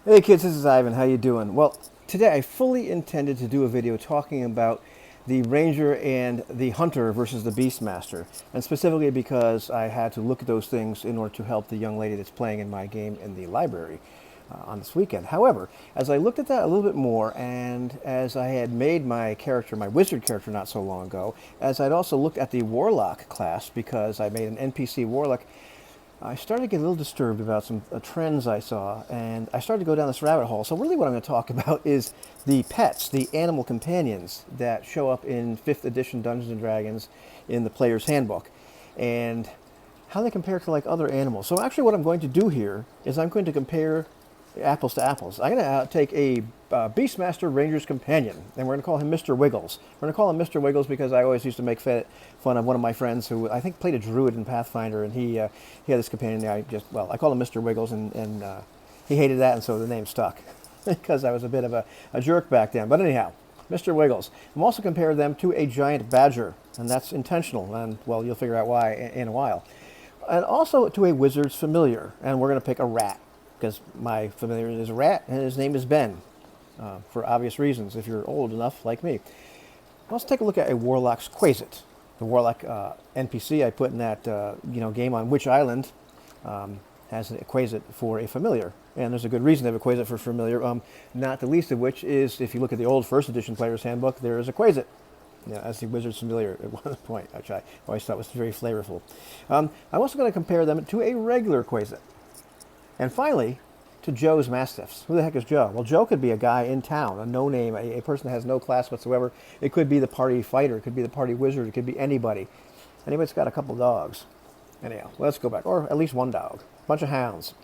Hey kids, this is Ivan. How you doing? Well, today I fully intended to do a video talking about the Ranger and the Hunter versus the Beastmaster, and specifically because I had to look at those things in order to help the young lady that's playing in my game in the library on this weekend. However, as I looked at that a little bit more, and as I had made my character, my wizard character not so long ago, as I'd also looked at the Warlock class because I made an NPC Warlock, I started to get a little disturbed about some trends I saw, and I started to go down this rabbit hole. So really what I'm going to talk about is the pets, the animal companions that show up in 5th edition Dungeons & Dragons in the Player's Handbook, and how they compare to like other animals. So actually what I'm going to do here is I'm going to compare apples to apples. I'm going to take a Beastmaster Ranger's companion, and we're going to call him Mr. Wiggles. We're going to call him Mr. Wiggles because I always used to make fun of one of my friends who I think played a druid in Pathfinder, and he had this companion. I call him Mr. Wiggles, and he hated that, and so the name stuck because I was a bit of a jerk back then. But anyhow, Mr. Wiggles. I'm also comparing them to a giant badger, and that's intentional, and well, you'll figure out why in a while. And also to a wizard's familiar, and we're going to pick a rat because my familiar is a rat, and his name is Ben, for obvious reasons, if you're old enough like me. Let's take a look at a Warlock's Quasit. The Warlock NPC I put in that game on Which Island has a Quasit for a familiar. And there's a good reason to have a Quasit for familiar, not the least of which is, if you look at the old 1st edition Player's Handbook, there is a Quasit. Yeah, as the wizard's familiar at one point, which I always thought was very flavorful. I'm also going to compare them to a regular Quasit. And finally, to Joe's Mastiffs. Who the heck is Joe? Well, Joe could be a guy in town, a no-name, a person that has no class whatsoever. It could be the party fighter. It could be the party wizard. It could be anybody. Anybody's got a couple dogs. Anyhow, let's go back. Or at least one dog. A bunch of hounds.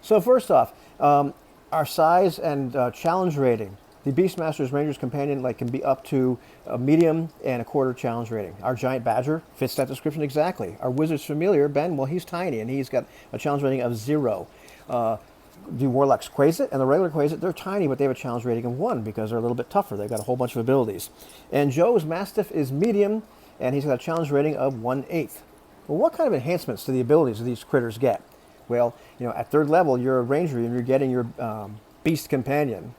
So first off, our size and challenge rating. The Beastmaster's Ranger's Companion can be up to a medium and a quarter challenge rating. Our Giant Badger fits that description exactly. Our Wizard's Familiar, Ben, well, he's tiny, and he's got a challenge rating of 0. The Warlock's Quasit and the regular Quasit, they're tiny, but they have a challenge rating of 1 because they're a little bit tougher. They've got a whole bunch of abilities. And Joe's Mastiff is medium, and he's got a challenge rating of 1/8. Well, what kind of enhancements do the abilities of these critters get? Well, at 3rd level, you're a Ranger, and you're getting your Beast Companion.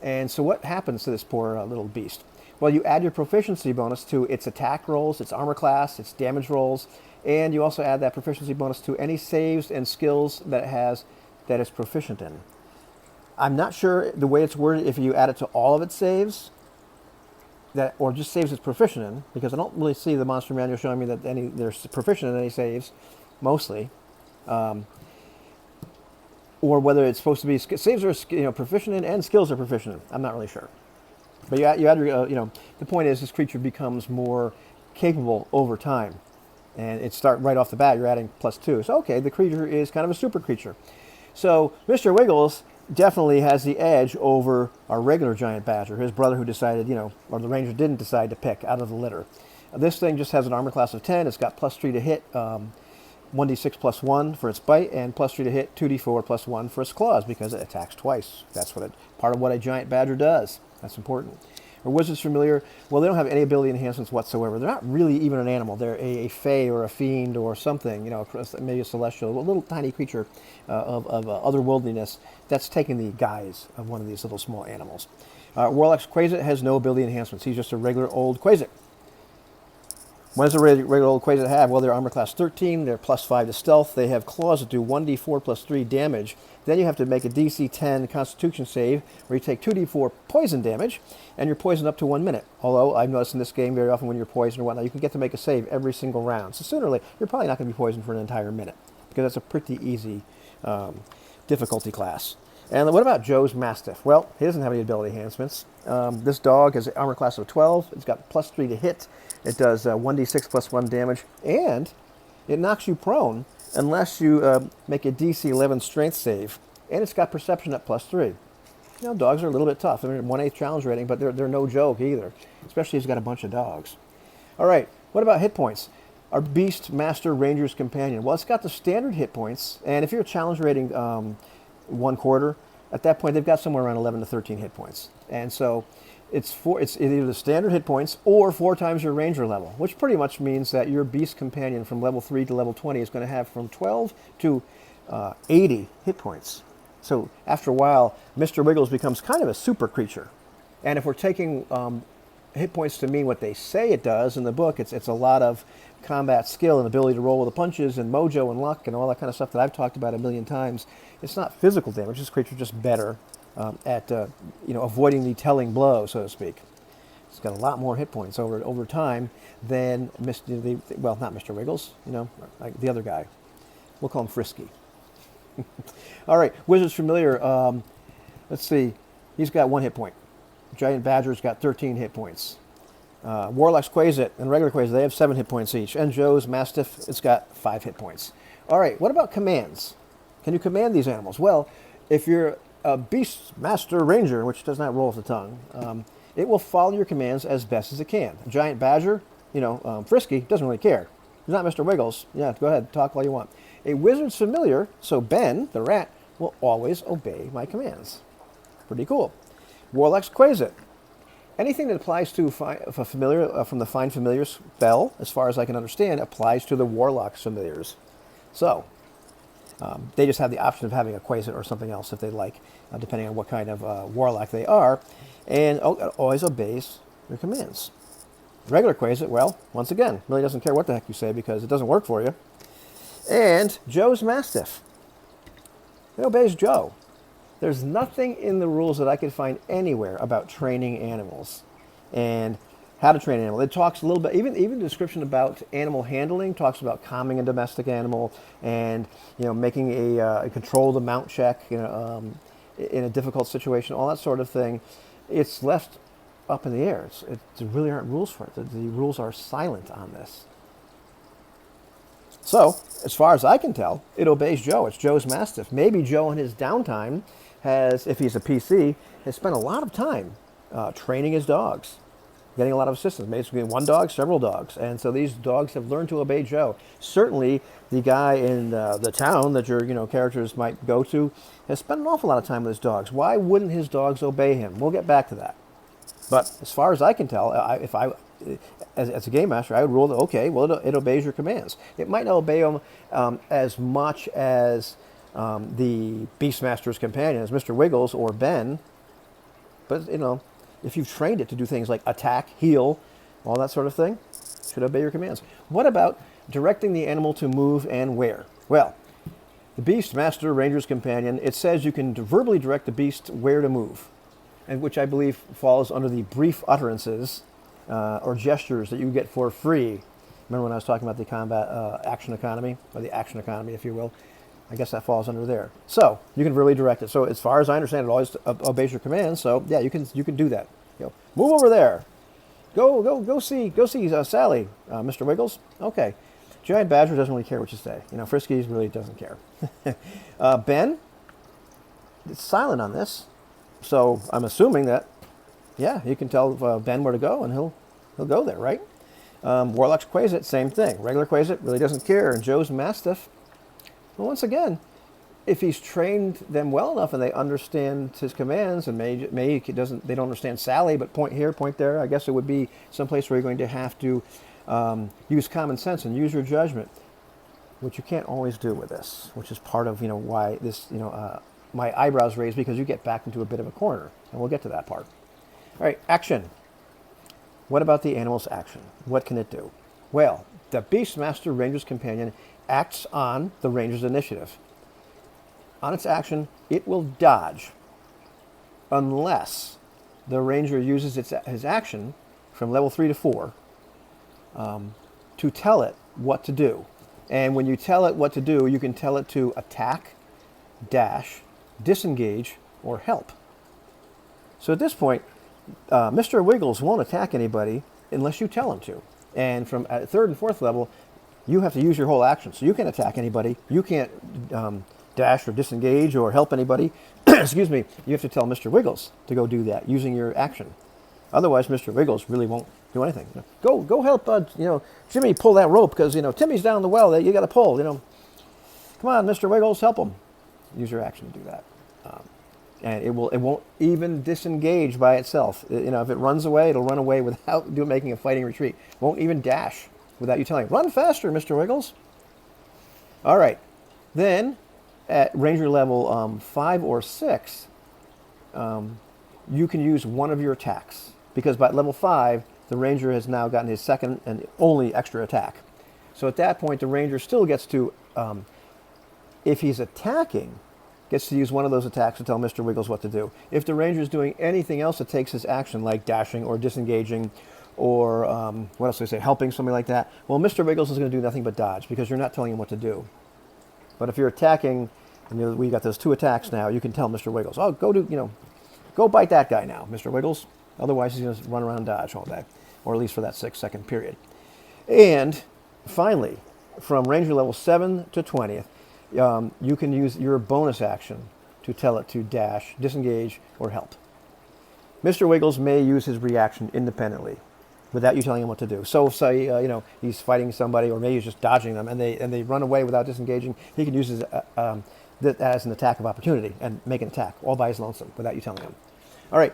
And so what happens to this poor little beast? Well, you add your proficiency bonus to its attack rolls, its armor class, its damage rolls, and you also add that proficiency bonus to any saves and skills that it has that it's proficient in. I'm not sure the way it's worded if you add it to all of its saves, or just saves it's proficient in, because I don't really see the monster manual showing me that they're proficient in any saves, mostly. Or whether it's supposed to be saves are proficient in and skills are proficient in. I'm not really sure. But you add your, the point is this creature becomes more capable over time. And it start right off the bat, you're adding +2. So okay, the creature is kind of a super creature. So Mr. Wiggles definitely has the edge over our regular giant badger, his brother who decided, or the ranger didn't decide to pick out of the litter. This thing just has an armor class of 10. It's got +3 to hit, 1d6 plus 1 for its bite, and +3 to hit, 2d4 plus 1 for its claws, because it attacks twice. That's part of what a giant badger does. That's important. Or Wizard's Familiar, well, they don't have any ability enhancements whatsoever. They're not really even an animal. They're a fae or a fiend or something, maybe a celestial, a little tiny creature of otherworldliness that's taking the guise of one of these little small animals. Warlock's Quasit has no ability enhancements. He's just a regular old Quasit. What does a regular old Quasit have? Well, they're armor class 13, they're +5 to stealth, they have claws that do 1d4 plus 3 damage. Then you have to make a DC 10 Constitution save, where you take 2d4 poison damage, and you're poisoned up to 1 minute. Although, I've noticed in this game, very often when you're poisoned or whatnot, you can get to make a save every single round. So sooner or later, you're probably not going to be poisoned for an entire minute, because that's a pretty easy difficulty class. And what about Joe's Mastiff? Well, he doesn't have any ability enhancements. This dog has an armor class of 12. It's got +3 to hit. It does 1d6 plus 1 damage, and it knocks you prone unless you make a DC 11 strength save. And it's got perception at +3. Dogs are a little bit tough. They're 1/8 challenge rating, but they're no joke either, especially if you've got a bunch of dogs. All right, what about hit points? Our Beast Master Ranger's Companion. Well, it's got the standard hit points, and if you're challenge rating 1/4, at that point they've got somewhere around 11 to 13 hit points. And so it's either the standard hit points or 4 times your ranger level, which pretty much means that your Beast Companion from level 3 to level 20 is going to have from 12 to 80 hit points. So after a while, Mr. Wiggles becomes kind of a super creature. And if we're taking hit points to mean what they say it does in the book, it's a lot of combat skill and ability to roll with the punches and mojo and luck and all that kind of stuff that I've talked about a million times. It's not physical damage. This creature's just better at avoiding the telling blow, so to speak. It's got a lot more hit points over time than not Mr. Wiggles, like the other guy. We'll call him Frisky. All right, Wizard's Familiar. Let's see. He's got 1 hit point. Giant Badger's got 13 hit points. Warlock's Quasit and regular Quasit, they have 7 hit points each. And Joe's Mastiff, it's got 5 hit points. All right, what about commands? Can you command these animals? Well, if you're a Beastmaster Ranger, which does not roll off the tongue, it will follow your commands as best as it can. A Giant Badger, Frisky, doesn't really care. He's not Mr. Wiggles. Yeah, go ahead, talk all you want. A Wizard's Familiar, so Ben, the rat, will always obey my commands. Pretty cool. Warlock's Quasit. Anything that applies to a familiar from the Find Familiars spell, as far as I can understand, applies to the Warlock's Familiars. So, they just have the option of having a Quasit or something else if they like, depending on what kind of Warlock they are, and it always obeys your commands. Regular Quasit, well, once again, really doesn't care what the heck you say because it doesn't work for you. And Joe's Mastiff. It obeys Joe. There's nothing in the rules that I could find anywhere about training animals and how to train an animal. It talks a little bit, even the description about animal handling talks about calming a domestic animal and making a control the mount check in a difficult situation, all that sort of thing. It's left up in the air. There really aren't rules for it. The rules are silent on this. So, as far as I can tell, it obeys Joe. It's Joe's Mastiff. Maybe Joe in his downtime if he's a PC, has spent a lot of time training his dogs, getting a lot of assistance. Basically, one dog, several dogs. And so these dogs have learned to obey Joe. Certainly, the guy in the town that your characters might go to has spent an awful lot of time with his dogs. Why wouldn't his dogs obey him? We'll get back to that. But as far as I can tell, as a game master, I would rule that, okay, well, it obeys your commands. It might not obey them as much as the Beastmaster's companion, as Mr. Wiggles or Ben, but, if you've trained it to do things like attack, heal, all that sort of thing, it should obey your commands. What about directing the animal to move and where? Well, the Beastmaster Ranger's companion, it says you can verbally direct the beast where to move, and which I believe falls under the brief utterances or gestures that you get for free. Remember when I was talking about the combat action economy, or the action economy, if you will? I guess that falls under there. So you can really direct it. So as far as I understand, it always obeys your commands. So yeah, you can do that. Move over there. Go see Sally, Mr. Wiggles. Okay. Giant Badger doesn't really care what you say. Frisky really doesn't care. Ben, it's silent on this. So I'm assuming that, yeah, you can tell Ben where to go, and he'll go there, right? Warlock's Quasit, same thing. Regular Quasit really doesn't care. And Joe's Mastiff, well, once again, if he's trained them well enough and they understand his commands, and they don't understand Sally, but point here, point there, I guess it would be someplace where you're going to have to use common sense and use your judgment, which you can't always do with this, which is part of why this my eyebrows raised, because you get backed into a bit of a corner, and we'll get to that part. All right, action. What about the animal's action? What can it do? Well, the Beastmaster Ranger's companion acts on the Ranger's initiative. On its action, it will dodge unless the Ranger uses his action from level 3 to 4 to tell it what to do. And when you tell it what to do, you can tell it to attack, dash, disengage, or help. So at this point, Mr. Wiggles won't attack anybody unless you tell him to. And from at 3rd and 4th level, you have to use your whole action. So you can't attack anybody. You can't dash or disengage or help anybody. Excuse me. You have to tell Mr. Wiggles to go do that using your action. Otherwise, Mr. Wiggles really won't do anything. Go help, Jimmy pull that rope because, Timmy's down the well. You got to pull, Come on, Mr. Wiggles, help him. Use your action to do that. And it won't even disengage by itself. If it runs away, it'll run away without making a fighting retreat. It won't even dash without you telling it, run faster, Mr. Wiggles. All right. Then at Ranger level 5 or 6, you can use one of your attacks. Because by level 5, the Ranger has now gotten his second and only extra attack. So at that point, the Ranger still gets to, if he's attacking, gets to use one of those attacks to tell Mr. Wiggles what to do. If the Ranger is doing anything else that takes his action, like dashing or disengaging, or what else do I say, helping, something like that, well, Mr. Wiggles is going to do nothing but dodge because you're not telling him what to do. But if you're attacking, and we got those 2 attacks now, you can tell Mr. Wiggles, oh, go bite that guy now, Mr. Wiggles. Otherwise, he's going to run around and dodge all day, or at least for that 6-second period. And finally, from Ranger level 7 to 20th, you can use your bonus action to tell it to dash, disengage, or help. Mr. Wiggles may use his reaction independently without you telling him what to do. So say he's fighting somebody, or maybe he's just dodging them, and they run away without disengaging. He can use his, that as an attack of opportunity and make an attack all by his lonesome without you telling him. All right.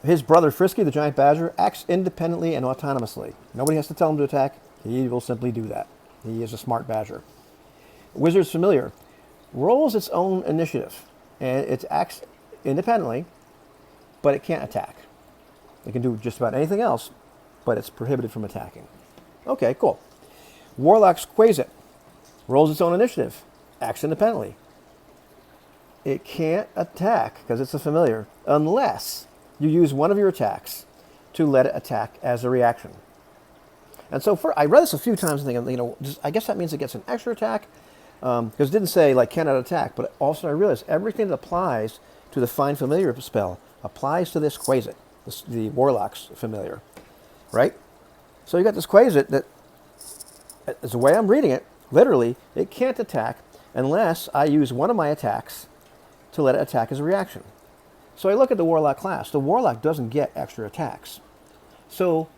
His brother Frisky, the giant badger, acts independently and autonomously. Nobody has to tell him to attack. He will simply do that. He is a smart badger. Wizard's Familiar rolls its own initiative, and it acts independently, but it can't attack. It can do just about anything else, but it's prohibited from attacking. Okay, cool. Warlock's Quasit rolls its own initiative, acts independently. It can't attack, because it's a familiar, unless you use one of your attacks to let it attack as a reaction. And so I read this a few times and thinking, I guess that means it gets an extra attack, because it didn't say, like, cannot attack, but also I realized everything that applies to the Find Familiar spell applies to this Quasit, the Warlock's Familiar, right? So you got this Quasit that, as the way I'm reading it, literally, it can't attack unless I use one of my attacks to let it attack as a reaction. So I look at the Warlock class. The Warlock doesn't get extra attacks. So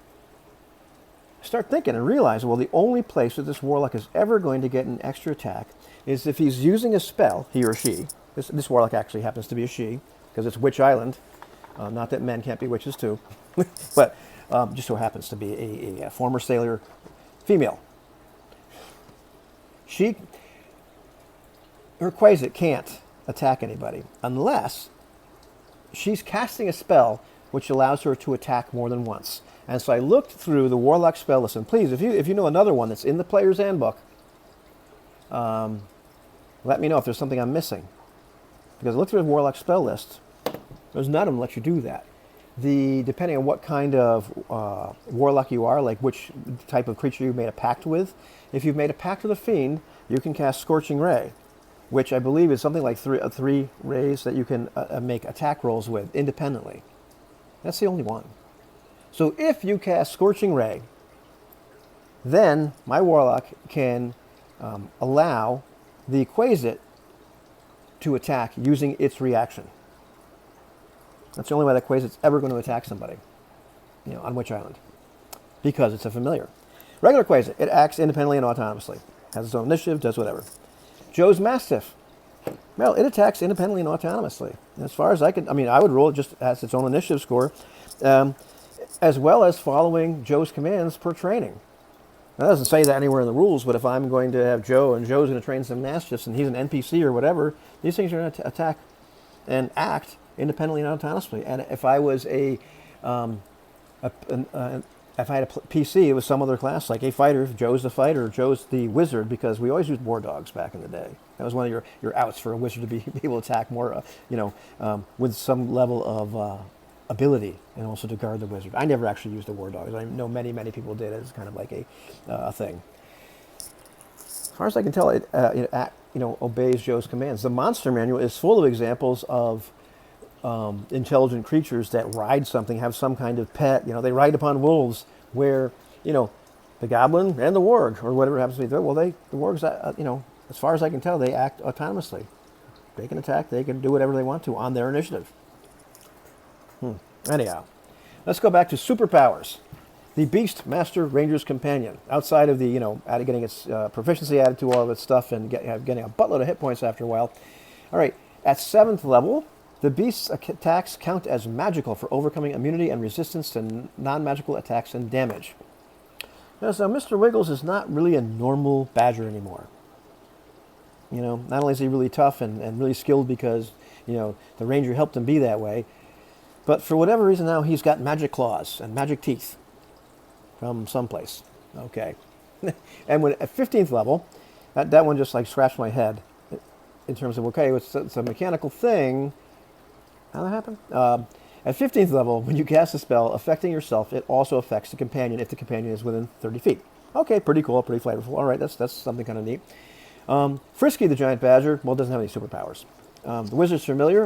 start thinking and realize, well, the only place that this Warlock is ever going to get an extra attack is if he's using a spell, he or she. This Warlock actually happens to be a she, because it's Witch Island. Not that men can't be witches too, but just so happens to be a former sailor female. Her Quasit can't attack anybody unless she's casting a spell which allows her to attack more than once. And so I looked through the Warlock spell list, and please, if you know another one that's in the player's handbook, let me know if there's something I'm missing. Because I looked through the Warlock spell list, there's none of them let you do that. Depending on what kind of Warlock you are, like which type of creature you made a pact with, if you've made a pact with a fiend, you can cast Scorching Ray, which I believe is something like three rays that you can make attack rolls with independently. That's the only one. So if you cast Scorching Ray, then my Warlock can allow the Quasit to attack using its reaction. That's the only way that Quasit's ever going to attack somebody, on Witch Island, because it's a familiar. Regular Quasit, it acts independently and autonomously, has its own initiative, does whatever. Joe's Mastiff, well, it attacks independently and autonomously. As far as I would roll it just as its own initiative score, as well as following Joe's commands per training. Now, that doesn't say that anywhere in the rules, but if I'm going to have Joe, and Joe's going to train some Mastiffs, and he's an NPC or whatever, these things are going to attack and act independently and autonomously. And if I was if I had a PC, it was some other class, like a fighter. Joe's the fighter, Joe's the wizard, because we always used war dogs back in the day. That was one of your outs for a wizard to be able to attack more, with some level of ability, and also to guard the wizard. I never actually used the war dogs. I know many people did. It's kind of like a thing. As far as I can tell, it obeys Joe's commands. The monster manual is full of examples of intelligent creatures that ride something, have some kind of pet. They ride upon wolves, where the goblin and the warg, or whatever it happens to be. Well, the wargs, as far as I can tell, they act autonomously. They can attack. They can do whatever they want to on their initiative. Anyhow, let's go back to superpowers. The Beast Master Ranger's Companion. Outside of the, getting its proficiency added to all of its stuff and getting a buttload of hit points after a while. All right, at 7th level, the Beast's attacks count as magical for overcoming immunity and resistance to non-magical attacks and damage. Now, so Mr. Wiggles is not really a normal badger anymore. You know, not only is he really tough and really skilled because, you know, the ranger helped him be that way, but for whatever reason now he's got magic claws and magic teeth from someplace. Okay. And when at 15th level, that one just like scratched my head in terms of, okay, it's a mechanical thing. How'd that happen? At 15th level, when you cast a spell affecting yourself, it also affects the companion if the companion is within 30 feet. Okay, pretty cool, pretty flavorful. All right, that's something kind of neat. Frisky, the giant badger, well, doesn't have any superpowers. The wizard's familiar.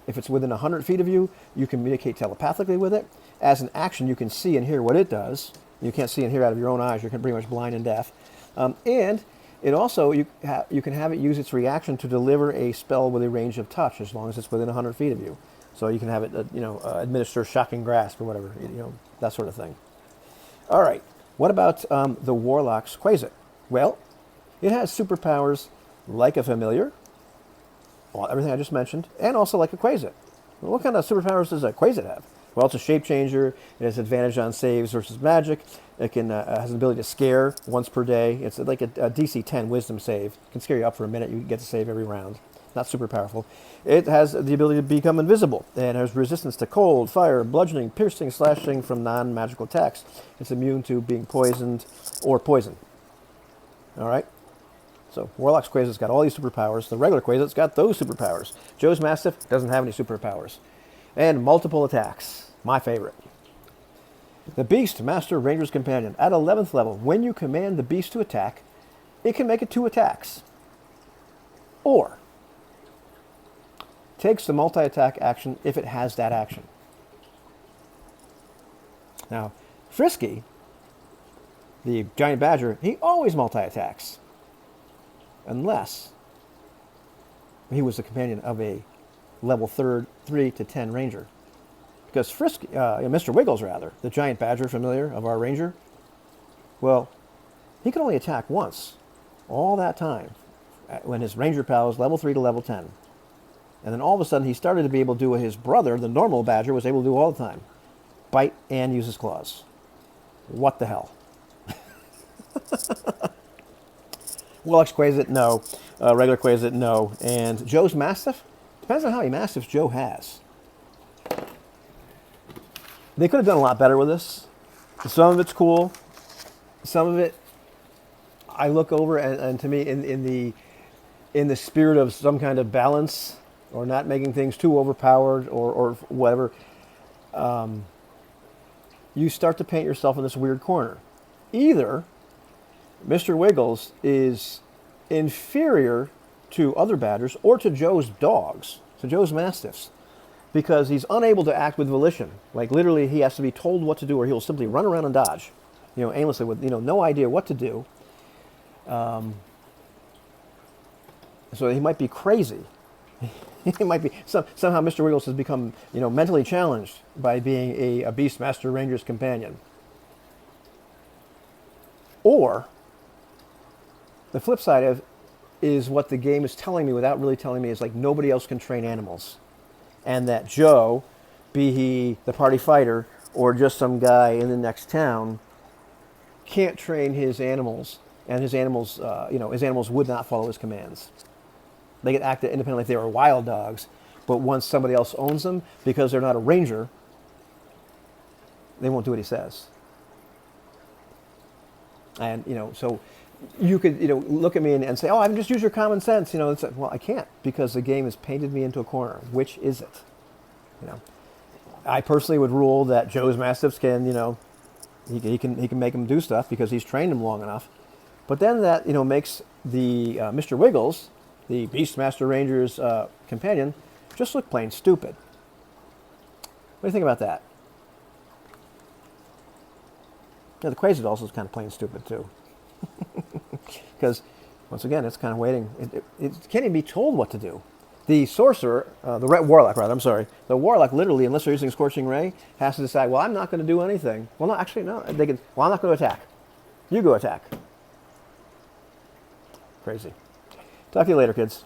If it's within 100 feet of you, you communicate telepathically with it. As an action, you can see and hear what it does. You can't see and hear out of your own eyes. You're pretty much blind and deaf. And it also, you can have it use its reaction to deliver a spell with a range of touch as long as it's within 100 feet of you. So you can have it, administer shocking grasp or whatever, that sort of thing. All right. What about the Warlock's Quasit? Well, it has superpowers like a familiar, everything I just mentioned, and also like a Quasit. Well, what kind of superpowers does a Quasit have? Well, it's a shape changer. It has advantage on saves versus magic. It has an ability to scare once per day. It's like a DC 10 wisdom save. It can scare you up for a minute. You get to save every round. Not super powerful. It has the ability to become invisible and has resistance to cold, fire, bludgeoning, piercing, slashing from non-magical attacks. It's immune to being poisoned or poison. All right? So Warlock's Quasit's got all these superpowers. The regular Quasit's got those superpowers. Joe's Mastiff doesn't have any superpowers. And multiple attacks. My favorite. The Beast Master Ranger's Companion. At 11th level, when you command the beast to attack, it can make it 2 attacks. Or takes the multi-attack action if it has that action. Now, Frisky, the giant badger, he always multi-attacks. Unless he was the companion of a level 3 to 10 ranger. Because Frisky, Mr. Wiggles rather, the giant badger familiar of our ranger, well, he could only attack once all that time when his ranger pal was level 3 to level 10. And then all of a sudden he started to be able to do what his brother, the normal badger, was able to do all the time. Bite and use his claws. What the hell? Warlock's Quasit, no. Regular Quasit, no. And Joe's Mastiff? Depends on how many Mastiffs Joe has. They could have done a lot better with this. Some of it's cool. Some of it, I look over and to me, in the spirit of some kind of balance, or not making things too overpowered, or whatever, you start to paint yourself in this weird corner. Either Mr. Wiggles is inferior to other badgers or to Joe's dogs, to Joe's Mastiffs, because he's unable to act with volition. Like literally he has to be told what to do or he'll simply run around and dodge, aimlessly with, no idea what to do. So he might be crazy. He might be, somehow Mr. Wiggles has become, mentally challenged by being a Beastmaster Ranger's companion. Or the flip side of is what the game is telling me without really telling me is like nobody else can train animals. And that Joe, be he the party fighter or just some guy in the next town, can't train his animals, and his animals, his animals would not follow his commands. They could act independently if they were wild dogs, but once somebody else owns them, because they're not a ranger, they won't do what he says. And, so you could, look at me and say, oh, I can just use your common sense. It's like, well, I can't, because the game has painted me into a corner. Which is it? I personally would rule that Joe's Mastiffs can, he can make them do stuff because he's trained them long enough. But then that, makes the Mr. Wiggles, the Beastmaster Ranger's companion, just look plain stupid. What do you think about that? Yeah, the Quasit also is kind of plain stupid too. Because, once again, it's kind of waiting. It can't even be told what to do. The sorcerer, the warlock, rather, I'm sorry. The warlock, literally, unless they're using Scorching Ray, has to decide, well, I'm not going to do anything. Well, no, actually, no. They can, well, I'm not going to attack. You go attack. Crazy. Talk to you later, kids.